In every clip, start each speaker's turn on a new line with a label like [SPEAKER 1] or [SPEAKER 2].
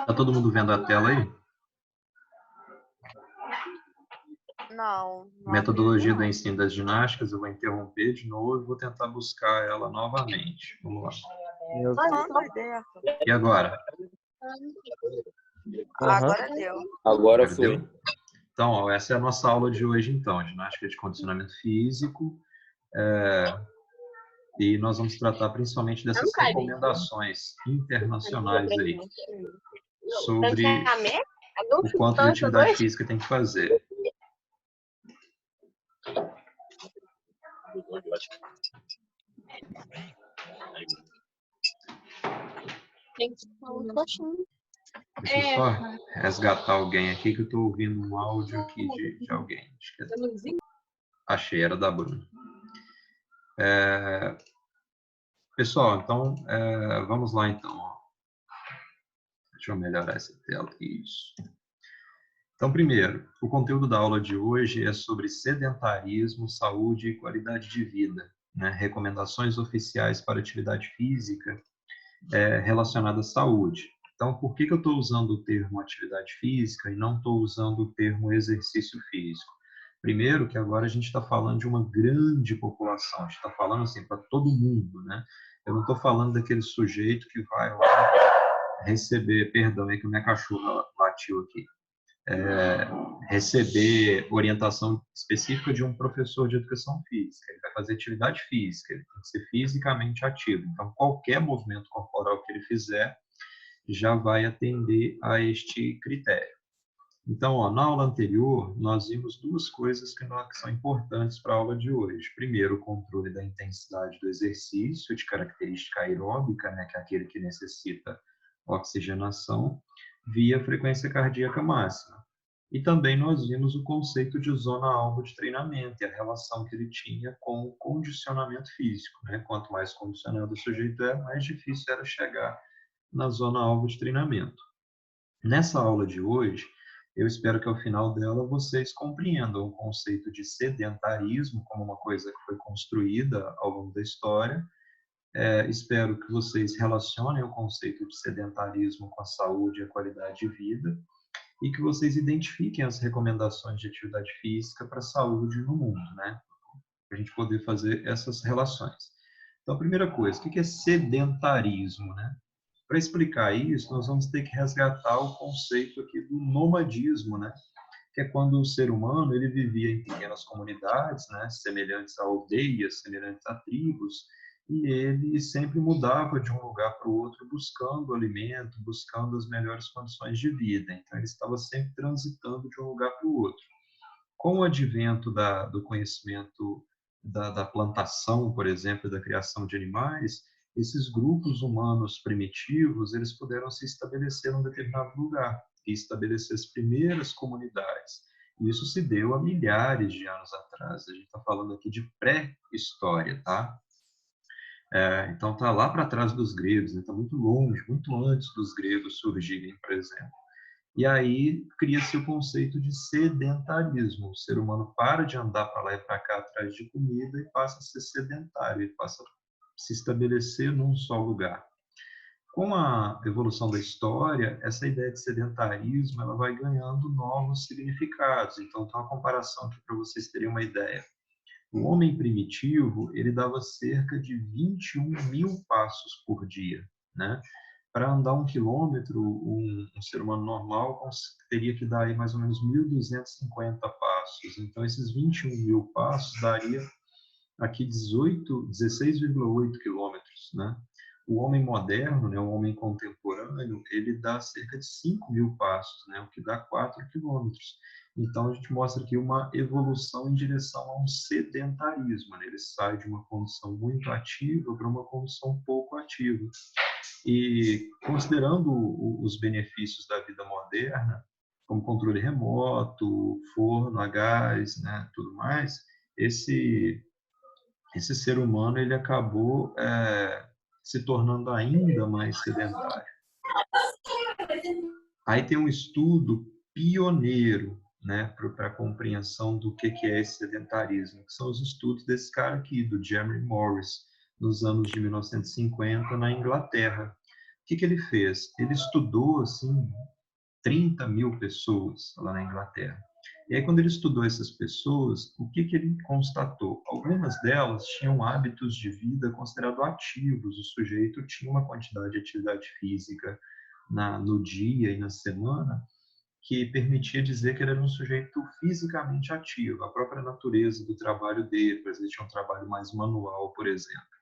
[SPEAKER 1] Tá todo mundo vendo a tela aí?
[SPEAKER 2] Não.
[SPEAKER 1] Metodologia do ensino das ginásticas, eu vou interromper de novo e vou tentar buscar ela novamente. Vamos lá. E agora?
[SPEAKER 2] Agora deu.
[SPEAKER 3] Agora foi.
[SPEAKER 1] Deu? Então, ó, essa é a nossa aula de hoje, então. Ginástica de condicionamento físico. E nós vamos tratar principalmente dessas recomendações internacionais aí sobre o quanto de atividade física tem que fazer. Deixa eu só resgatar alguém aqui, que eu estou ouvindo um áudio aqui de alguém. Acho que achei, era da Bruna. Pessoal, então, vamos lá então. Ó. Deixa eu melhorar essa tela. Isso. Então, primeiro, o conteúdo da aula de hoje é sobre sedentarismo, saúde e qualidade de vida. Né? Recomendações oficiais para atividade física relacionada à saúde. Então, por que eu estou usando o termo atividade física e não estou usando o termo exercício físico? Primeiro, que agora a gente está falando de uma grande população, a gente está falando assim para todo mundo, né? Eu não estou falando daquele sujeito que vai lá receber, perdão, é que minha cachorra latiu aqui, receber orientação específica de um professor de educação física. Ele vai fazer atividade física, ele tem que ser fisicamente ativo. Então, qualquer movimento corporal que ele fizer já vai atender a este critério. Então, ó, na aula anterior, nós vimos duas coisas que são importantes para a aula de hoje. Primeiro, o controle da intensidade do exercício, de característica aeróbica, né, que é aquele que necessita oxigenação, via frequência cardíaca máxima. E também nós vimos o conceito de zona-alvo de treinamento e a relação que ele tinha com o condicionamento físico. Né? Quanto mais condicionado o sujeito é, mais difícil era chegar na zona-alvo de treinamento. Nessa aula de hoje, eu espero que ao final dela vocês compreendam o conceito de sedentarismo como uma coisa que foi construída ao longo da história. Espero que vocês relacionem o conceito de sedentarismo com a saúde e a qualidade de vida e que vocês identifiquem as recomendações de atividade física para a saúde no mundo, né? Para a gente poder fazer essas relações. Então, a primeira coisa, o que é sedentarismo, né? Para explicar isso, nós vamos ter que resgatar o conceito aqui do nomadismo, né? Que é quando o ser humano ele vivia em pequenas comunidades, né? Semelhantes a aldeias, semelhantes a tribos, e ele sempre mudava de um lugar para o outro buscando alimento, buscando as melhores condições de vida. Então, ele estava sempre transitando de um lugar para o outro. Com o advento do conhecimento da plantação, por exemplo, da criação de animais, esses grupos humanos primitivos, eles puderam se estabelecer em um determinado lugar e estabelecer as primeiras comunidades. E isso se deu há milhares de anos atrás. A gente está falando aqui de pré-história, tá? Então está lá para trás dos gregos, está muito longe, muito antes dos gregos surgirem, por exemplo. E aí cria-se o conceito de sedentarismo. O ser humano para de andar para lá e para cá atrás de comida e passa a ser sedentário, e passa a se estabelecer num só lugar. Com a evolução da história, essa ideia de sedentarismo ela vai ganhando novos significados. Então, tem uma comparação aqui para vocês terem uma ideia. O homem primitivo, ele dava cerca de 21.000 passos por dia, né? Para andar 1 quilômetro, um ser humano normal teria que dar aí mais ou menos 1.250 passos. Então, esses 21.000 passos daria aqui 16,8 quilômetros, né? O homem moderno, né, o homem contemporâneo, ele dá cerca de 5.000 passos, né, o que dá 4 quilômetros. Então, a gente mostra aqui uma evolução em direção a um sedentarismo. Né? Ele sai de uma condição muito ativa para uma condição pouco ativa. E, considerando os benefícios da vida moderna, como controle remoto, forno a gás, né, tudo mais, esse esse ser humano ele acabou se tornando ainda mais sedentário. Aí tem um estudo pioneiro, né, para a compreensão do que é esse sedentarismo, que são os estudos desse cara aqui, do Jeremy Morris, nos anos de 1950, na Inglaterra. O que ele fez? Ele estudou, assim, 30 mil pessoas lá na Inglaterra. E aí, quando ele estudou essas pessoas, o que ele constatou? Algumas delas tinham hábitos de vida considerados ativos, o sujeito tinha uma quantidade de atividade física no dia e na semana que permitia dizer que ele era um sujeito fisicamente ativo, a própria natureza do trabalho dele, por exemplo, tinha um trabalho mais manual, por exemplo.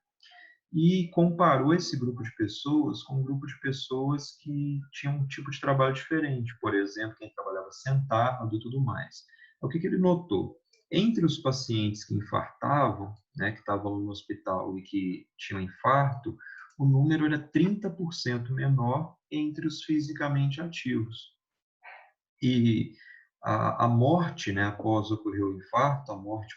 [SPEAKER 1] E comparou esse grupo de pessoas com um grupo de pessoas que tinham um tipo de trabalho diferente, por exemplo, quem trabalhava sentado e tudo mais. O que ele notou? Entre os pacientes que infartavam, né, que estavam no hospital e que tinham infarto, o número era 30% menor entre os fisicamente ativos. E a morte, né, após ocorrer o infarto, a morte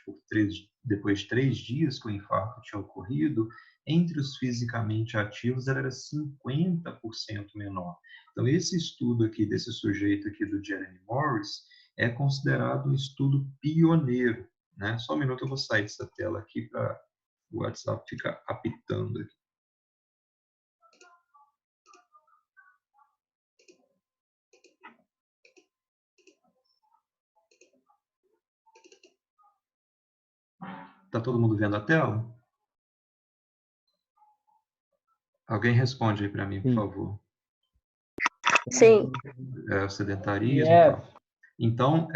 [SPEAKER 1] depois de 3 dias que o infarto tinha ocorrido, entre os fisicamente ativos ela era 50% menor. Então, esse estudo aqui, desse sujeito aqui do Jeremy Morris, é considerado um estudo pioneiro, né? Só um minuto, eu vou sair dessa tela aqui para o WhatsApp ficar apitando aqui. Tá todo mundo vendo a tela? Alguém responde aí para mim, por favor.
[SPEAKER 3] Sim.
[SPEAKER 1] O sedentarismo e tal. Então,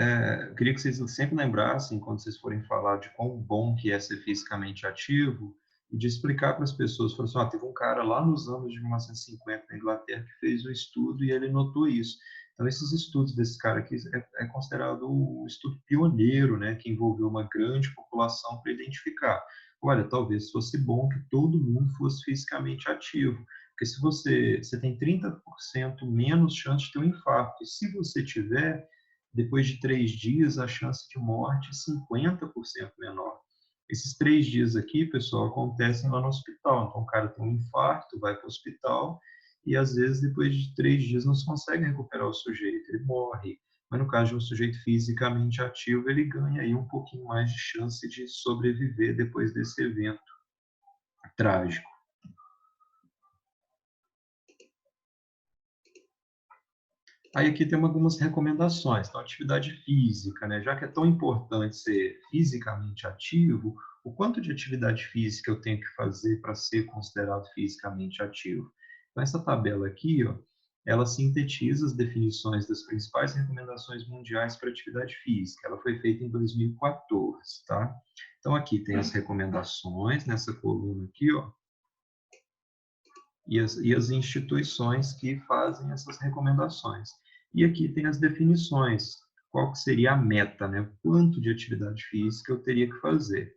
[SPEAKER 1] eu queria que vocês sempre lembrassem, quando vocês forem falar de quão bom que é ser fisicamente ativo, e de explicar para as pessoas, falar assim, teve um cara lá nos anos de 1950 na Inglaterra que fez o estudo e ele notou isso. Então, esses estudos desse cara aqui é considerado um estudo pioneiro, né, que envolveu uma grande população para identificar. Olha, talvez fosse bom que todo mundo fosse fisicamente ativo, porque se você tem 30% menos chance de ter um infarto, e se você tiver, depois de 3 dias, a chance de morte é 50% menor. Esses 3 dias aqui, pessoal, acontecem lá no hospital. Então, o cara tem um infarto, vai para o hospital e, às vezes, depois de 3 dias, não se consegue recuperar o sujeito, ele morre. Mas, no caso de um sujeito fisicamente ativo, ele ganha aí um pouquinho mais de chance de sobreviver depois desse evento trágico. Aí aqui tem algumas recomendações. Então, atividade física, né? Já que é tão importante ser fisicamente ativo, o quanto de atividade física eu tenho que fazer para ser considerado fisicamente ativo? Então, essa tabela aqui, ó, ela sintetiza as definições das principais recomendações mundiais para atividade física. Ela foi feita em 2014, tá? Então, aqui tem as recomendações, nessa coluna aqui, ó, e as instituições que fazem essas recomendações. E aqui tem as definições, qual que seria a meta, né? Quanto de atividade física eu teria que fazer.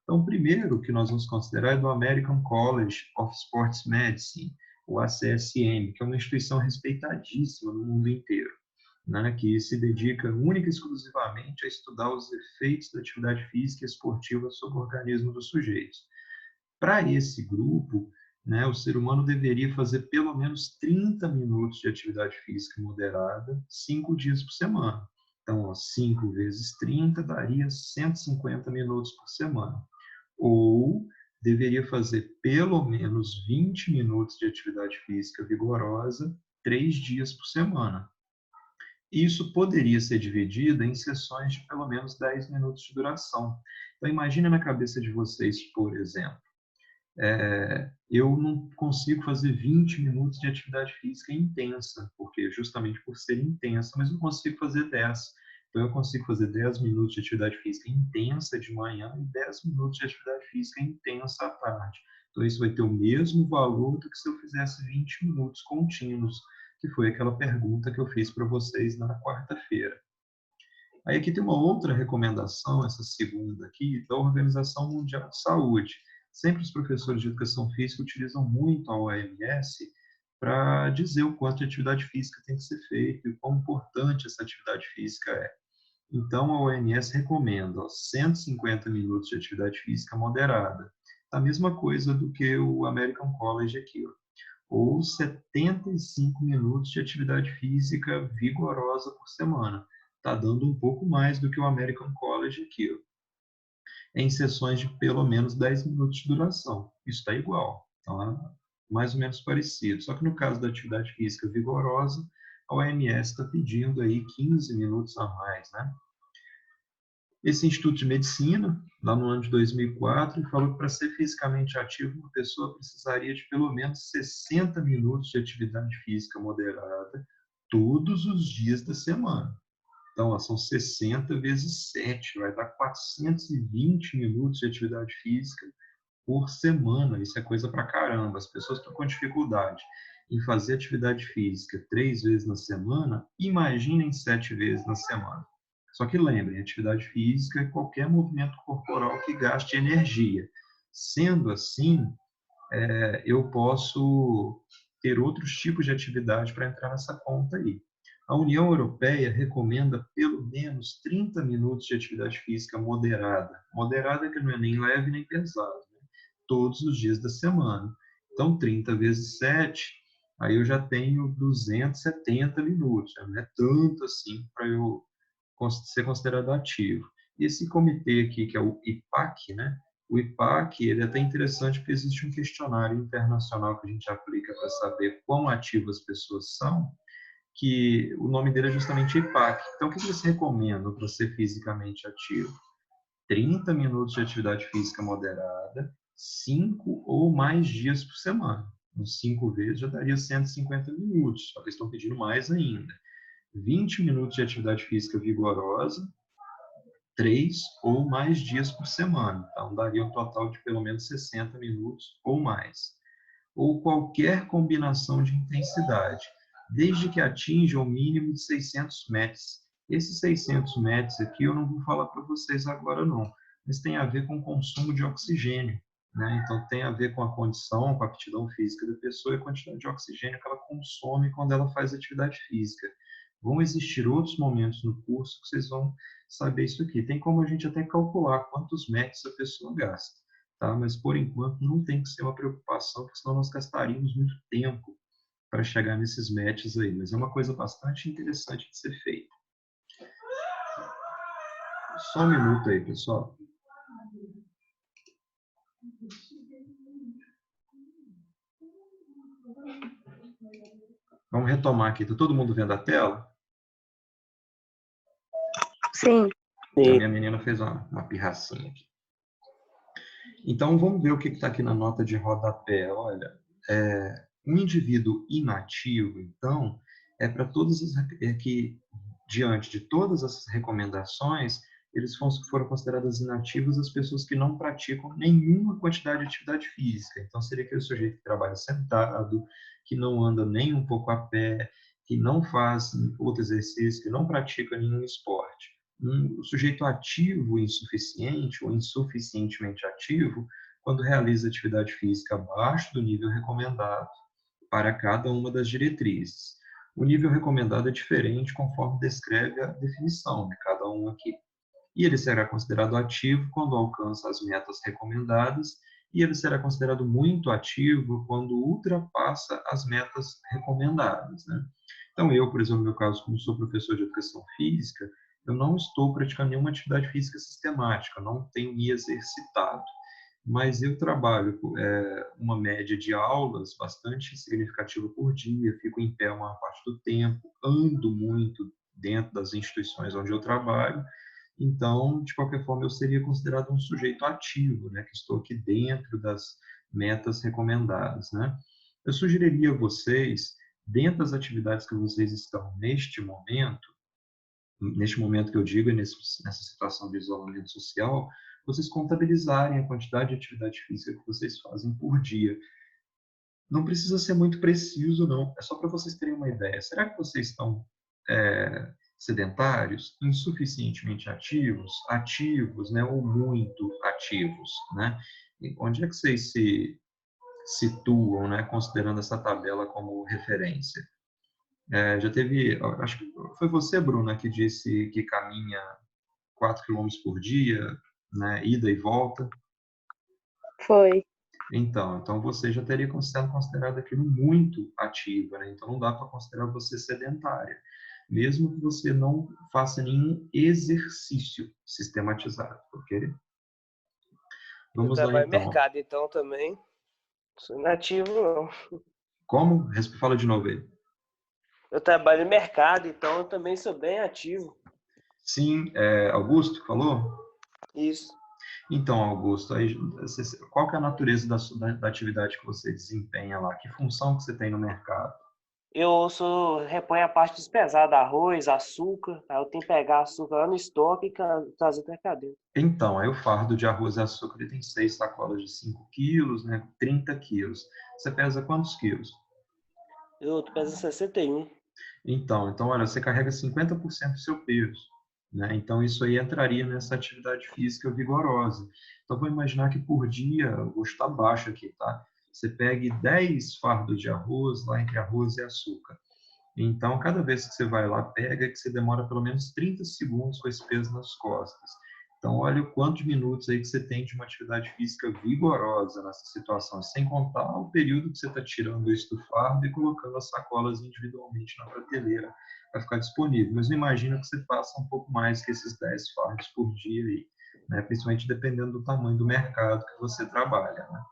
[SPEAKER 1] Então, o primeiro que nós vamos considerar é do American College of Sports Medicine, o ACSM, que é uma instituição respeitadíssima no mundo inteiro, né? Que se dedica única e exclusivamente a estudar os efeitos da atividade física e esportiva sobre o organismo dos sujeitos. Para esse grupo, né, o ser humano deveria fazer pelo menos 30 minutos de atividade física moderada, 5 dias por semana. Então, ó, 5 vezes 30 daria 150 minutos por semana. Ou deveria fazer pelo menos 20 minutos de atividade física vigorosa, 3 dias por semana. Isso poderia ser dividido em sessões de pelo menos 10 minutos de duração. Então, imagine na cabeça de vocês, por exemplo, eu não consigo fazer 20 minutos de atividade física intensa, porque justamente por ser intensa, mas eu consigo fazer 10. Então, eu consigo fazer 10 minutos de atividade física intensa de manhã e 10 minutos de atividade física intensa à tarde. Então, isso vai ter o mesmo valor do que se eu fizesse 20 minutos contínuos, que foi aquela pergunta que eu fiz para vocês na quarta-feira. Aí aqui tem uma outra recomendação, essa segunda aqui, da Organização Mundial de Saúde. Sempre os professores de educação física utilizam muito a OMS para dizer o quanto de atividade física tem que ser feita e quão importante essa atividade física é. Então, a OMS recomenda, ó, 150 minutos de atividade física moderada. A mesma coisa do que o American College aqui, ó. Ou 75 minutos de atividade física vigorosa por semana. Está dando um pouco mais do que o American College aqui, ó, em sessões de pelo menos 10 minutos de duração. Isso está igual, tá? Mais ou menos parecido. Só que no caso da atividade física vigorosa, a OMS está pedindo aí 15 minutos a mais, né? Esse Instituto de Medicina, lá no ano de 2004, falou que para ser fisicamente ativo, uma pessoa precisaria de pelo menos 60 minutos de atividade física moderada todos os dias da semana. Então, ó, são 60 vezes 7, vai dar 420 minutos de atividade física por semana. Isso é coisa pra caramba. As pessoas estão com dificuldade em fazer atividade física 3 vezes na semana, imaginem 7 vezes na semana. Só que lembrem, atividade física é qualquer movimento corporal que gaste energia. Sendo assim, eu posso ter outros tipos de atividade para entrar nessa conta aí. A União Europeia recomenda pelo menos 30 minutos de atividade física moderada. Moderada que não é nem leve nem pesada, né? Todos os dias da semana. Então, 30 vezes 7, aí eu já tenho 270 minutos. Não é tanto assim para eu ser considerado ativo. E esse comitê aqui, que é o IPAC, né? O IPAC, ele é até interessante porque existe um questionário internacional que a gente aplica para saber quão ativas as pessoas são, que o nome dele é justamente IPAC. Então, o que eles recomendam para ser fisicamente ativo? 30 minutos de atividade física moderada, 5 ou mais dias por semana. Uns 5 vezes já daria 150 minutos, só que eles estão pedindo mais ainda. 20 minutos de atividade física vigorosa, 3 ou mais dias por semana. Então, daria um total de pelo menos 60 minutos ou mais. Ou qualquer combinação de intensidade, desde que atinja o mínimo de 600 metros. Esses 600 metros aqui eu não vou falar para vocês agora não, mas tem a ver com o consumo de oxigênio, né? Então tem a ver com a condição, com a aptidão física da pessoa e a quantidade de oxigênio que ela consome quando ela faz atividade física. Vão existir outros momentos no curso que vocês vão saber isso aqui. Tem como a gente até calcular quantos metros a pessoa gasta, tá? Mas por enquanto não tem que ser uma preocupação, porque senão nós gastaríamos muito tempo para chegar nesses matches aí. Mas é uma coisa bastante interessante de ser feita. Só um minuto aí, pessoal. Vamos retomar aqui. Está todo mundo vendo a tela?
[SPEAKER 3] Sim.
[SPEAKER 1] A minha menina fez uma pirracinha aqui. Então, vamos ver o que está aqui na nota de rodapé. Olha, um indivíduo inativo, então, para todas as que, diante de todas essas recomendações, eles foram consideradas inativas as pessoas que não praticam nenhuma quantidade de atividade física. Então, seria aquele sujeito que trabalha sentado, que não anda nem um pouco a pé, que não faz outro exercício, que não pratica nenhum esporte. Um sujeito ativo insuficiente ou insuficientemente ativo, quando realiza atividade física abaixo do nível recomendado para cada uma das diretrizes. O nível recomendado é diferente conforme descreve a definição de cada um aqui. E ele será considerado ativo quando alcança as metas recomendadas, e ele será considerado muito ativo quando ultrapassa as metas recomendadas, né? Então, eu, por exemplo, no meu caso, como sou professor de educação física, eu não estou praticando nenhuma atividade física sistemática, não tenho me exercitado, mas eu trabalho uma média de aulas bastante significativa por dia, fico em pé uma parte do tempo, ando muito dentro das instituições onde eu trabalho, então, de qualquer forma, eu seria considerado um sujeito ativo, né, que estou aqui dentro das metas recomendadas, né? Eu sugeriria a vocês, dentro das atividades que vocês estão neste momento que eu digo, nessa situação de isolamento social, vocês contabilizarem a quantidade de atividade física que vocês fazem por dia. Não precisa ser muito preciso, não. É só para vocês terem uma ideia. Será que vocês estão sedentários, insuficientemente ativos, ativos, né, ou muito ativos, né? E onde é que vocês se situam, né, considerando essa tabela como referência? Já teve, acho que foi você, Bruna, que disse que caminha 4 quilômetros por dia, né, ida e volta.
[SPEAKER 3] Foi.
[SPEAKER 1] Então você já teria sendo considerado aquilo muito ativa, né? Então não dá para considerar você sedentária, mesmo que você não faça nenhum exercício sistematizado, ok?
[SPEAKER 4] Eu
[SPEAKER 1] Vamos lá
[SPEAKER 4] trabalho no
[SPEAKER 1] então.
[SPEAKER 4] mercado, então também. Não sou inativo, não.
[SPEAKER 1] Como? Fala de novo aí.
[SPEAKER 4] Eu trabalho no mercado, então eu também sou bem ativo.
[SPEAKER 1] Sim, Augusto falou?
[SPEAKER 4] Isso.
[SPEAKER 1] Então, Augusto, aí, qual que é a natureza da atividade que você desempenha lá? Que função que você tem no mercado?
[SPEAKER 4] Reponho a parte dos pesados, arroz, açúcar. Aí eu tenho que pegar açúcar lá no estoque e trazer até cá dentro.
[SPEAKER 1] Então, aí o fardo de arroz e açúcar ele tem 6 sacolas de 5 quilos, né? 30 quilos. Você pesa quantos quilos?
[SPEAKER 4] Eu peso 61.
[SPEAKER 1] Então, olha, você carrega 50% do seu peso, né? Então, isso aí entraria nessa atividade física vigorosa. Então, vou imaginar que por dia, vou estar baixo aqui, tá? Você pegue 10 fardos de arroz, lá entre arroz e açúcar. Então, cada vez que você vai lá, pega que você demora pelo menos 30 segundos com esse peso nas costas. Então, olha o quanto de minutos aí que você tem de uma atividade física vigorosa nessa situação, sem contar o período que você está tirando isso do fardo e colocando as sacolas individualmente na prateleira para ficar disponível. Mas eu imagino que você faça um pouco mais que esses 10 fardos por dia aí, né? Principalmente dependendo do tamanho do mercado que você trabalha, né?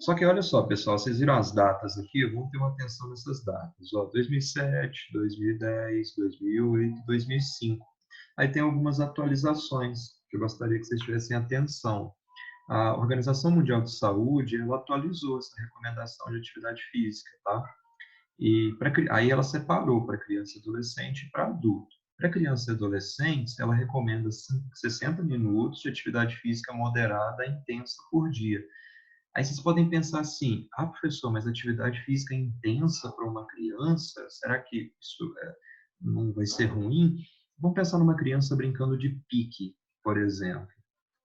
[SPEAKER 1] Só que olha só, pessoal, vocês viram as datas aqui, vamos ter uma atenção nessas datas. Ó, 2007, 2010, 2008, 2005. Aí tem algumas atualizações que eu gostaria que vocês tivessem atenção. A Organização Mundial de Saúde, ela atualizou essa recomendação de atividade física, tá? Aí ela separou para criança e adolescente e para adulto. Para crianças e adolescentes, ela recomenda 60 minutos de atividade física moderada intensa por dia. Aí vocês podem pensar assim, professor, mas atividade física intensa para uma criança, será que isso não vai ser ruim? Vamos pensar numa criança brincando de pique, por exemplo.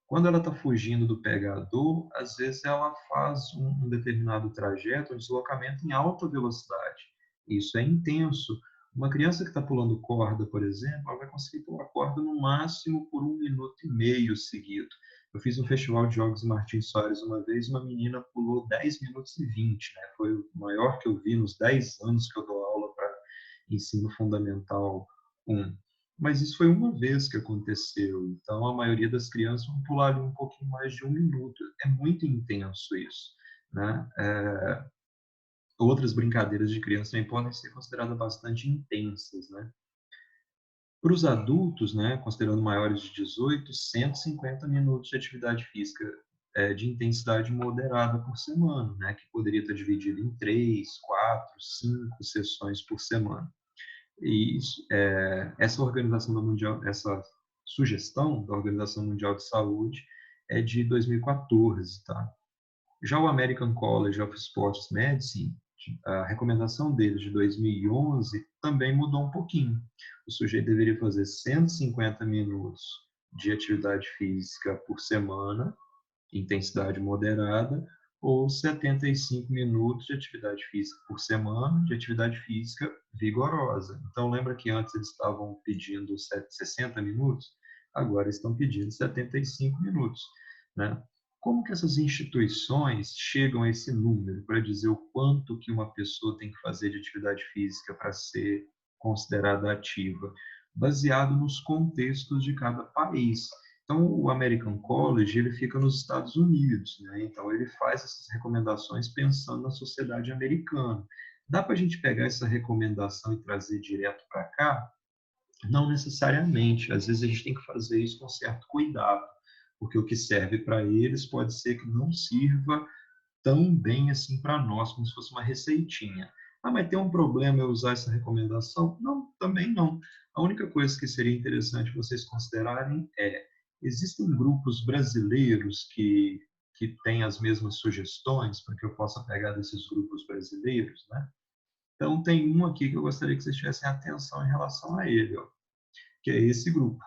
[SPEAKER 1] Quando ela está fugindo do pegador, às vezes ela faz um determinado trajeto, um deslocamento em alta velocidade. Isso é intenso. Uma criança que está pulando corda, por exemplo, ela vai conseguir pular corda no máximo por 1 minuto e meio seguido. Eu fiz um festival de jogos em Martins Soares uma vez, uma menina pulou 10 minutos e 20, né? Foi o maior que eu vi nos 10 anos que eu dou aula para ensino fundamental 1. Mas isso foi uma vez que aconteceu, então a maioria das crianças vão pular ali um pouquinho mais de 1 minuto. É muito intenso isso, né? Outras brincadeiras de criança também podem ser consideradas bastante intensas, né? Para os adultos, né, considerando maiores de 18, 150 minutos de atividade física de intensidade moderada por semana, né, que poderia estar dividido em 3, 4, 5 sessões por semana. E essa organização mundial, essa sugestão da Organização Mundial de Saúde é de 2014, tá? Já o American College of Sports Medicine, a recomendação deles de 2011 também mudou um pouquinho. O sujeito deveria fazer 150 minutos de atividade física por semana, intensidade moderada, ou 75 minutos de atividade física por semana, de atividade física vigorosa. Então, lembra que antes eles estavam pedindo 60 minutos? Agora estão pedindo 75 minutos, né? Como que essas instituições chegam a esse número para dizer o quanto que uma pessoa tem que fazer de atividade física para ser considerada ativa? Baseado nos contextos de cada país. Então, o American College ele fica nos Estados Unidos, né? Então ele faz essas recomendações pensando na sociedade americana. Dá para a gente pegar essa recomendação e trazer direto para cá? Não necessariamente. Às vezes a gente tem que fazer isso com certo cuidado, porque o que serve para eles pode ser que não sirva tão bem assim para nós, como se fosse uma receitinha. Mas tem um problema eu usar essa recomendação? Não, também não. A única coisa que seria interessante vocês considerarem existem grupos brasileiros que têm as mesmas sugestões para que eu possa pegar desses grupos brasileiros, né? Então, tem um aqui que eu gostaria que vocês tivessem atenção em relação a ele, ó, que é esse grupo.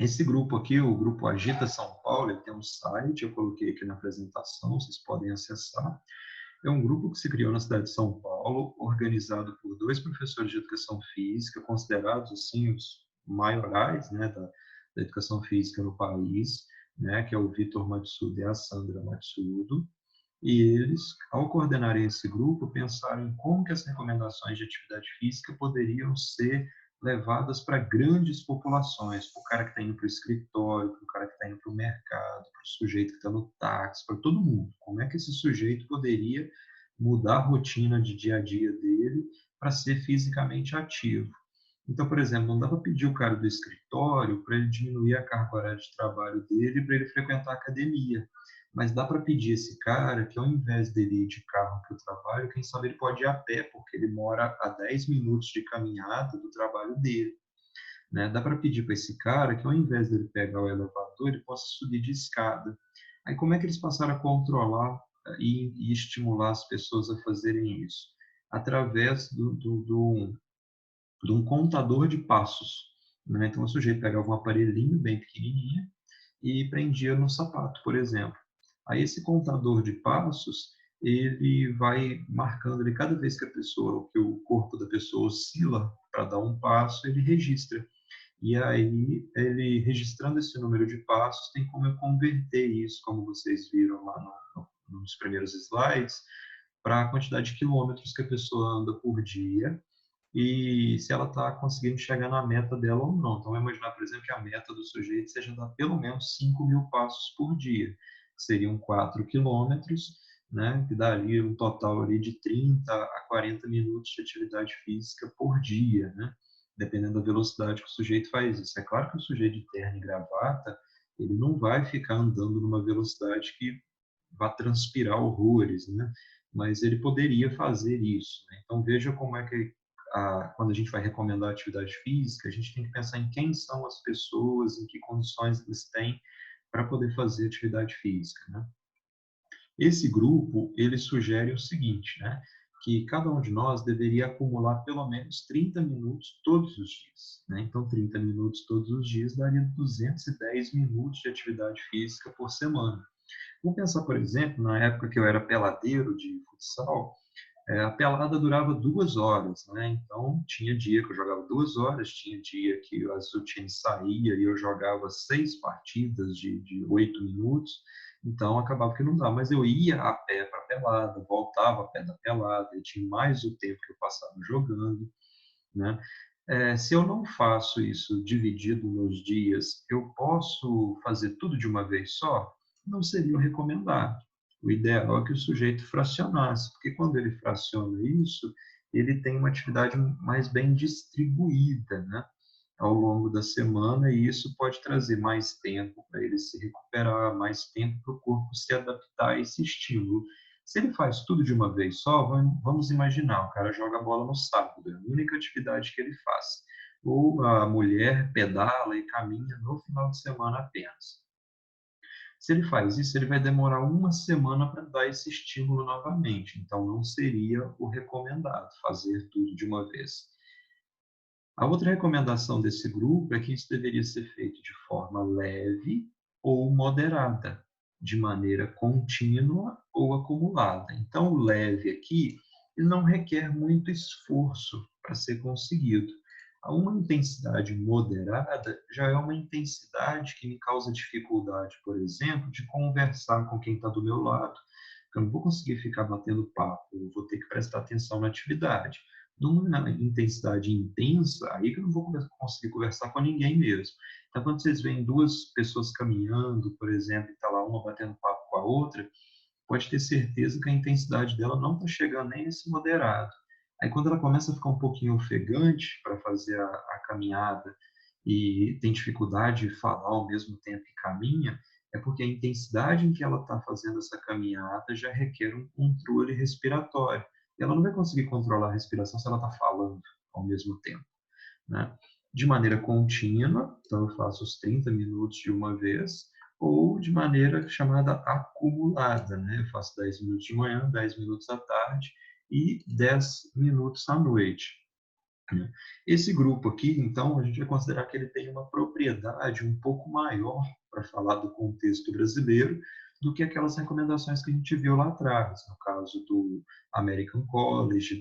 [SPEAKER 1] Esse grupo aqui, o grupo Agita São Paulo, ele tem um site, eu coloquei aqui na apresentação, vocês podem acessar. É um grupo que se criou na cidade de São Paulo, organizado por 2 professores de educação física, considerados assim os maiorais, né, da educação física no país, né, que é o Vitor Matsudo e a Sandra Matsudo. E eles, ao coordenarem esse grupo, pensaram em como que as recomendações de atividade física poderiam ser levadas para grandes populações, para o cara que está indo para o escritório, para o cara que está indo para o mercado, para o sujeito que está no táxi, para todo mundo. Como é que esse sujeito poderia mudar a rotina de dia a dia dele para ser fisicamente ativo? Então, por exemplo, não dá para pedir o cara do escritório para ele diminuir a carga horária de trabalho dele para ele frequentar a academia. Mas dá para pedir esse cara que, ao invés dele ir de carro para o trabalho, quem sabe ele pode ir a pé, porque ele mora a 10 minutos de caminhada do trabalho dele. Né? Dá para pedir para esse cara que, ao invés dele pegar o elevador, ele possa subir de escada. Aí, como é que eles passaram a controlar e estimular as pessoas a fazerem isso? Através de um contador de passos. Né? Então, o sujeito pegava um aparelhinho bem pequenininho e prendia no sapato, por exemplo. Aí esse contador de passos, ele vai marcando ali cada vez que a pessoa, que o corpo da pessoa oscila para dar um passo, ele registra. E aí, ele registrando esse número de passos, tem como eu converter isso, como vocês viram lá nos primeiros slides, para a quantidade de quilômetros que a pessoa anda por dia e se ela está conseguindo chegar na meta dela ou não. Então, vamos imaginar, por exemplo, que a meta do sujeito seja dar pelo menos 5.000 passos por dia, que seriam 4 quilômetros, né, que daria um total ali de 30 a 40 minutos de atividade física por dia, né, dependendo da velocidade que o sujeito faz isso. É claro que o sujeito de terno e gravata, ele não vai ficar andando numa velocidade que vá transpirar horrores, né, mas ele poderia fazer isso. Né? Então, veja como é que quando a gente vai recomendar atividade física, a gente tem que pensar em quem são as pessoas, em que condições eles têm para poder fazer atividade física. Né? Esse grupo, ele sugere o seguinte, né? Que cada um de nós deveria acumular pelo menos 30 minutos todos os dias. Né? Então, 30 minutos todos os dias daria 210 minutos de atividade física por semana. Vamos pensar, por exemplo, na época que eu era peladeiro de futsal, a pelada durava 2 horas, né? Então tinha dia que eu jogava 2 horas, tinha dia que às vezes o time saía e eu jogava 6 partidas de 8 minutos, então acabava que não dava. Mas eu ia a pé para a pelada, voltava a pé da pelada, e tinha mais o tempo que eu passava jogando, né? Se eu não faço isso dividido nos dias, eu posso fazer tudo de uma vez só? Não seria o recomendado. O ideal é que o sujeito fracionasse, porque quando ele fraciona isso, ele tem uma atividade mais bem distribuída, né, ao longo da semana, e isso pode trazer mais tempo para ele se recuperar, mais tempo para o corpo se adaptar a esse estímulo. Se ele faz tudo de uma vez só, vamos imaginar, o cara joga bola no sábado, é a única atividade que ele faz. Ou a mulher pedala e caminha no final de semana apenas. Se ele faz isso, ele vai demorar uma semana para dar esse estímulo novamente. Então, não seria o recomendado fazer tudo de uma vez. A outra recomendação desse grupo é que isso deveria ser feito de forma leve ou moderada, de maneira contínua ou acumulada. Então, o leve aqui, ele não requer muito esforço para ser conseguido. Uma intensidade moderada já é uma intensidade que me causa dificuldade, por exemplo, de conversar com quem está do meu lado. Eu não vou conseguir ficar batendo papo, eu vou ter que prestar atenção na atividade. Numa intensidade intensa, aí que eu não vou conseguir conversar com ninguém mesmo. Então, quando vocês veem 2 pessoas caminhando, por exemplo, e está lá uma batendo papo com a outra, pode ter certeza que a intensidade dela não está chegando nem a esse moderado. Aí, quando ela começa a ficar um pouquinho ofegante para fazer a caminhada e tem dificuldade de falar ao mesmo tempo que caminha, é porque a intensidade em que ela está fazendo essa caminhada já requer um controle respiratório. E ela não vai conseguir controlar a respiração se ela está falando ao mesmo tempo. Né? De maneira contínua, então eu faço os 30 minutos de uma vez, ou de maneira chamada acumulada, né? Eu faço 10 minutos de manhã, 10 minutos à tarde e 10 minutos à noite. Né? Esse grupo aqui, então, a gente vai considerar que ele tem uma propriedade um pouco maior para falar do contexto brasileiro do que aquelas recomendações que a gente viu lá atrás, no caso do American College,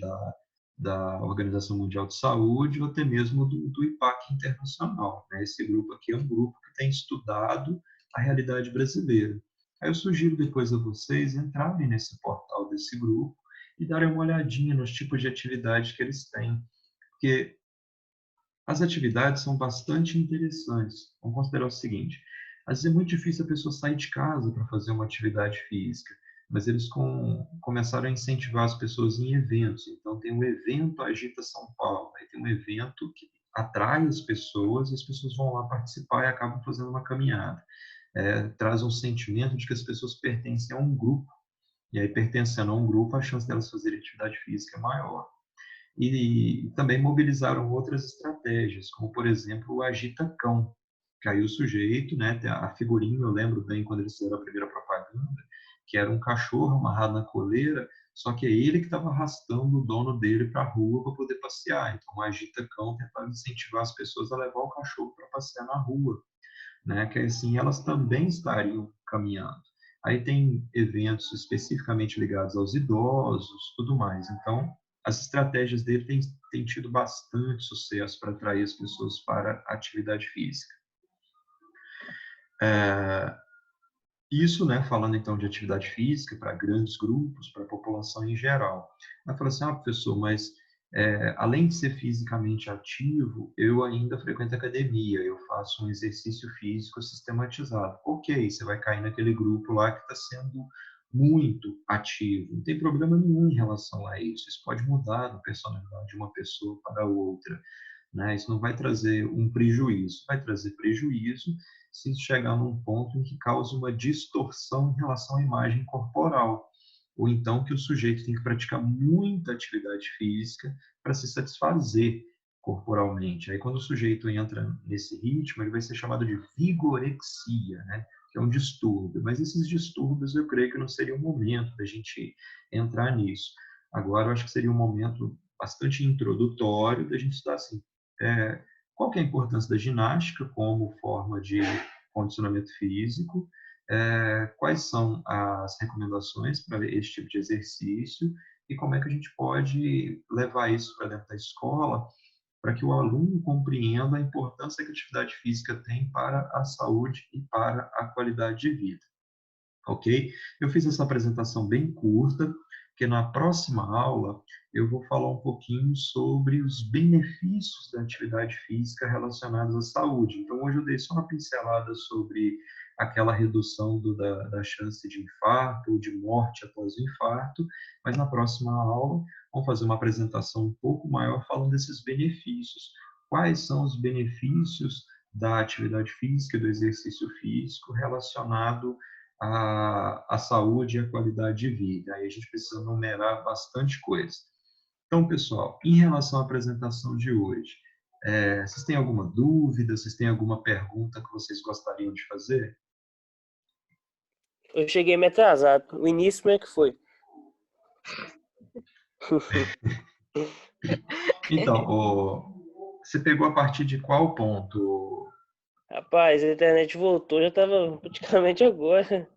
[SPEAKER 1] da Organização Mundial de Saúde, ou até mesmo do IPAC Internacional, né? Esse grupo aqui é um grupo que tem estudado a realidade brasileira. Aí eu sugiro depois a vocês entrarem nesse portal desse grupo e darem uma olhadinha nos tipos de atividade que eles têm, porque as atividades são bastante interessantes. Vamos considerar o seguinte: às vezes é muito difícil a pessoa sair de casa para fazer uma atividade física, mas eles começaram a incentivar as pessoas em eventos. Então, tem o evento Agita São Paulo, aí tem um evento que atrai as pessoas, e as pessoas vão lá participar e acabam fazendo uma caminhada. Traz um sentimento de que as pessoas pertencem a um grupo, e aí, pertencendo a um grupo, a chance delas fazerem atividade física é maior. E também mobilizaram outras estratégias, como, por exemplo, o Agita Cão. Caiu o sujeito, né? A figurinha, eu lembro bem quando eles fizeram a primeira propaganda, que era um cachorro amarrado na coleira, só que é ele que estava arrastando o dono dele para a rua para poder passear. Então, o Agita Cão tentava incentivar as pessoas a levar o cachorro para passear na rua, né? Que assim elas também estariam caminhando. Aí tem eventos especificamente ligados aos idosos, tudo mais. Então, as estratégias dele têm tido bastante sucesso para atrair as pessoas para a atividade física. Isso, né, falando então de atividade física para grandes grupos, para a população em geral. Ela falou assim: professor, mas além de ser fisicamente ativo, eu ainda frequento academia, eu faço um exercício físico sistematizado. Ok, você vai cair naquele grupo lá que está sendo muito ativo. Não tem problema nenhum em relação a isso. Isso pode mudar a personalidade de uma pessoa para outra, né? Isso não vai trazer um prejuízo. Vai trazer prejuízo se chegar num ponto em que cause uma distorção em relação à imagem corporal, ou então que o sujeito tem que praticar muita atividade física para se satisfazer corporalmente. Aí, quando o sujeito entra nesse ritmo, ele vai ser chamado de vigorexia, né? Que é um distúrbio. Mas esses distúrbios, eu creio que não seria o momento da gente entrar nisso. Agora, eu acho que seria um momento bastante introdutório da gente estudar assim, qual que é a importância da ginástica como forma de condicionamento físico, quais são as recomendações para esse tipo de exercício e como é que a gente pode levar isso para dentro da escola para que o aluno compreenda a importância que a atividade física tem para a saúde e para a qualidade de vida. Ok? Eu fiz essa apresentação bem curta, porque na próxima aula eu vou falar um pouquinho sobre os benefícios da atividade física relacionados à saúde. Então, hoje eu dei só uma pincelada sobre aquela redução da chance de infarto ou de morte após o infarto, mas na próxima aula vamos fazer uma apresentação um pouco maior falando desses benefícios. Quais são os benefícios da atividade física, do exercício físico relacionado à saúde e à qualidade de vida. Aí a gente precisa numerar bastante coisa. Então, pessoal, em relação à apresentação de hoje, vocês têm alguma dúvida? Vocês têm alguma pergunta que vocês gostariam de fazer?
[SPEAKER 4] Eu cheguei meio atrasado. O início como é que foi?
[SPEAKER 1] Então, você pegou a partir de qual ponto?
[SPEAKER 4] Rapaz, a internet voltou, já estava praticamente agora.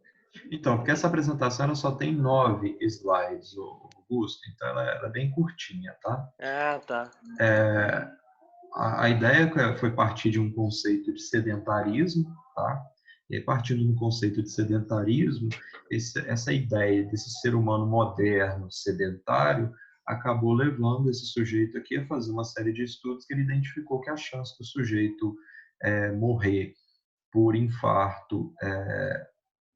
[SPEAKER 1] Então, porque essa apresentação ela só tem 9 slides, Augusto, então ela é bem curtinha, tá?
[SPEAKER 4] Ah, tá.
[SPEAKER 1] A ideia foi partir de um conceito de sedentarismo, tá? E aí, partindo do conceito de sedentarismo, essa ideia desse ser humano moderno, sedentário, acabou levando esse sujeito aqui a fazer uma série de estudos que ele identificou que a chance do sujeito morrer por infarto,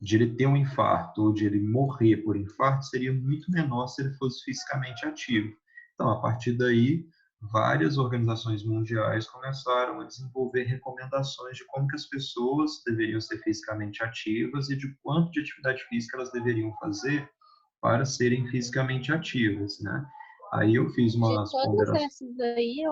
[SPEAKER 1] de ele ter um infarto ou de ele morrer por infarto, seria muito menor se ele fosse fisicamente ativo. Então, a partir daí, várias organizações mundiais começaram a desenvolver recomendações de como que as pessoas deveriam ser fisicamente ativas e de quanto de atividade física elas deveriam fazer para serem fisicamente ativas, né? Aí eu fiz
[SPEAKER 3] De
[SPEAKER 1] umas
[SPEAKER 3] todas
[SPEAKER 1] ponderações.
[SPEAKER 3] essas aí,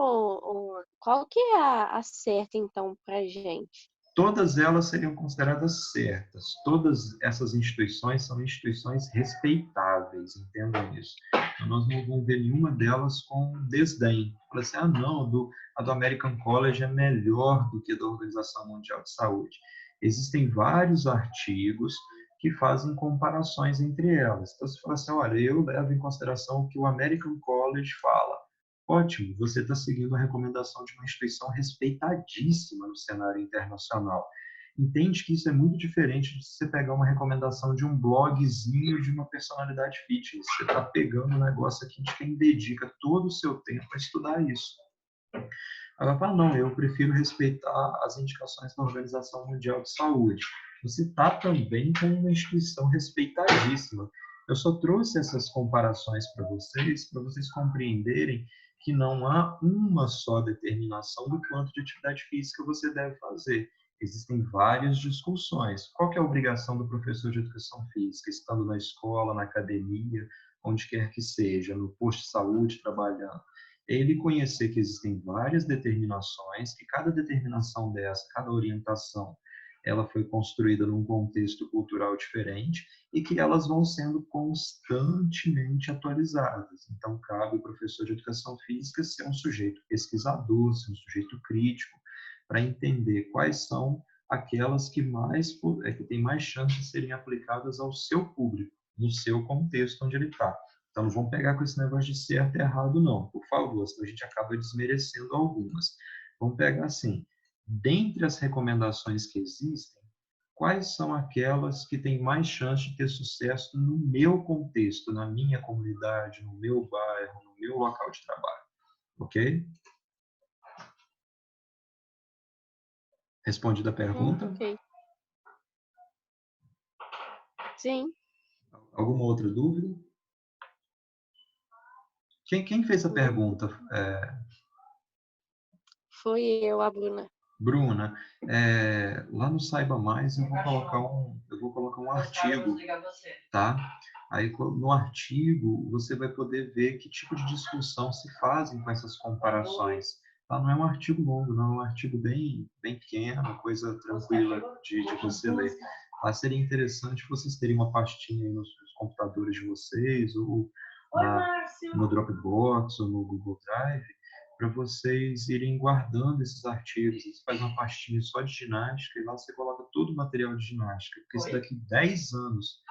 [SPEAKER 3] qual que é a certa, então, pra gente?
[SPEAKER 1] Todas elas seriam consideradas certas. Todas essas instituições são instituições respeitáveis, entendam isso. Então, nós não vamos ver nenhuma delas com desdém. Fala assim, não, a do American College é melhor do que a da Organização Mundial de Saúde. Existem vários artigos que fazem comparações entre elas. Então, você fala assim, olha, eu levo em consideração o que o American College fala. Ótimo, você está seguindo a recomendação de uma instituição respeitadíssima no cenário internacional. Entende que isso é muito diferente de você pegar uma recomendação de um blogzinho de uma personalidade fitness. Você está pegando um negócio aqui de quem dedica todo o seu tempo a estudar isso. Ela fala, não, eu prefiro respeitar as indicações da Organização Mundial de Saúde. Você está também com uma instituição respeitadíssima. Eu só trouxe essas comparações para vocês compreenderem que não há uma só determinação do quanto de atividade física você deve fazer. Existem várias discussões. Qual que é a obrigação do professor de educação física, estando na escola, na academia, onde quer que seja, no posto de saúde, trabalhando? Ele conhecer que existem várias determinações, que cada determinação dessa, cada orientação, ela foi construída num contexto cultural diferente e que elas vão sendo constantemente atualizadas. Então, cabe ao professor de educação física ser um sujeito pesquisador, ser um sujeito crítico, para entender quais são aquelas que têm mais chance de serem aplicadas ao seu público, no seu contexto onde ele está. Então, não vamos pegar com esse negócio de certo e errado, não, por favor, senão a gente acaba desmerecendo algumas. Vamos pegar assim, dentre as recomendações que existem, quais são aquelas que têm mais chance de ter sucesso no meu contexto, na minha comunidade, no meu bairro, no meu local de trabalho, ok? Respondida a pergunta?
[SPEAKER 3] Ok. Sim.
[SPEAKER 1] Alguma outra dúvida? Quem fez a pergunta?
[SPEAKER 3] Foi eu, a Bruna.
[SPEAKER 1] Bruna, lá no Saiba Mais eu vou colocar um artigo, tá? Aí no artigo você vai poder ver que tipo de discussão se fazem com essas comparações. Tá? Não é um artigo longo, não, é um artigo bem pequeno, uma coisa tranquila de você ler. Tá? Seria interessante vocês terem uma pastinha aí nos computadores de vocês, ou no Dropbox, ou no Google Drive, para vocês irem guardando esses artigos. Você faz uma pastinha só de ginástica e lá você coloca todo o material de ginástica. Porque se daqui 10 anos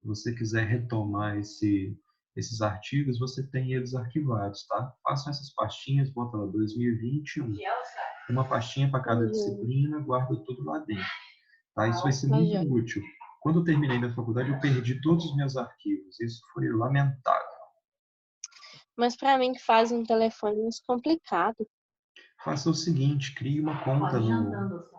[SPEAKER 1] você quiser retomar esses artigos, você tem eles arquivados, tá? Façam essas pastinhas, bota lá 2021. Uma pastinha para cada disciplina, guarda tudo lá dentro. Tá? Isso vai ser muito útil. Quando eu terminei minha faculdade, eu perdi todos os meus arquivos. Isso foi lamentável.
[SPEAKER 3] Mas para mim que faz um telefone é complicado.
[SPEAKER 1] Faça o seguinte, crie uma conta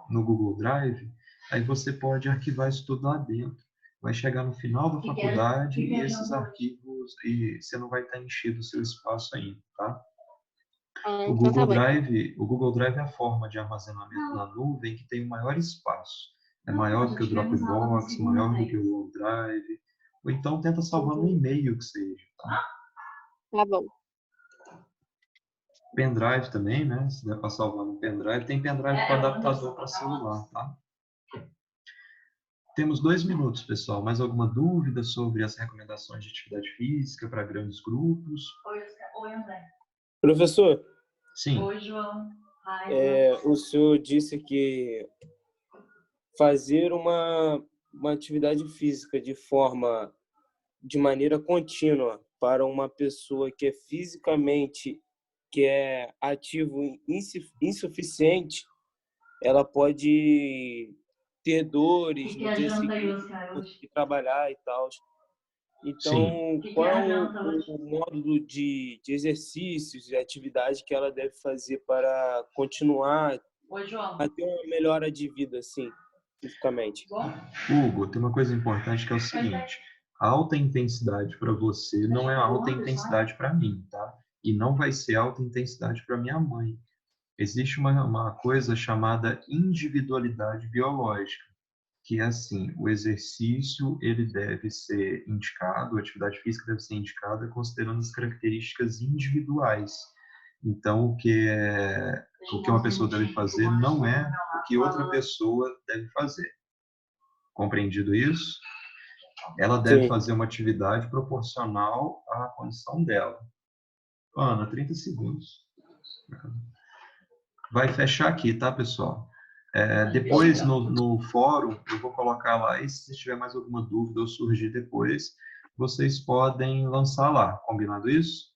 [SPEAKER 1] no Google Drive, aí você pode arquivar isso tudo lá dentro. Vai chegar no final da faculdade e esses arquivos, e você não vai estar enchido o seu espaço ainda, tá? O Google Drive é a forma de armazenamento na nuvem que tem o maior espaço. É maior do que o Dropbox, maior do que o OneDrive. Ou então tenta salvar no e-mail que seja, tá?
[SPEAKER 3] Tá bom.
[SPEAKER 1] Pendrive também, né? Se der para salvar no pendrive, tem pendrive com adaptador para celular, tá? Temos 2 minutos, pessoal. Mais alguma dúvida sobre as recomendações de atividade física para grandes grupos?
[SPEAKER 5] Oi, André.
[SPEAKER 6] Professor,
[SPEAKER 1] Sim.
[SPEAKER 5] Oi, João.
[SPEAKER 6] o senhor disse que fazer uma atividade física de maneira contínua para uma pessoa que é fisicamente ativo insuficiente, ela pode ter dores no dia seguinte, conseguir trabalhar e tal. Então, qual é o módulo de exercícios e atividade que ela deve fazer para continuar a ter uma melhora de vida, assim, fisicamente?
[SPEAKER 1] Hugo, tem uma coisa importante que é o seguinte: a alta intensidade para você não é alta intensidade para mim, tá? E não vai ser alta intensidade para minha mãe. Existe uma coisa chamada individualidade biológica, que é assim, o exercício ele deve ser indicado, a atividade física deve ser indicada considerando as características individuais. Então, o que uma pessoa deve fazer não é o que outra pessoa deve fazer. Compreendido isso? Ela deve fazer uma atividade proporcional à condição dela. Ana, 30 segundos. Vai fechar aqui, tá, pessoal? Depois, no fórum, eu vou colocar lá, e se tiver mais alguma dúvida ou surgir depois, vocês podem lançar lá. Combinado isso?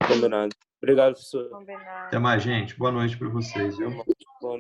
[SPEAKER 6] Combinado. Obrigado, professor.
[SPEAKER 2] Combinado.
[SPEAKER 1] Até mais, gente. Boa noite para vocês, viu?
[SPEAKER 6] Boa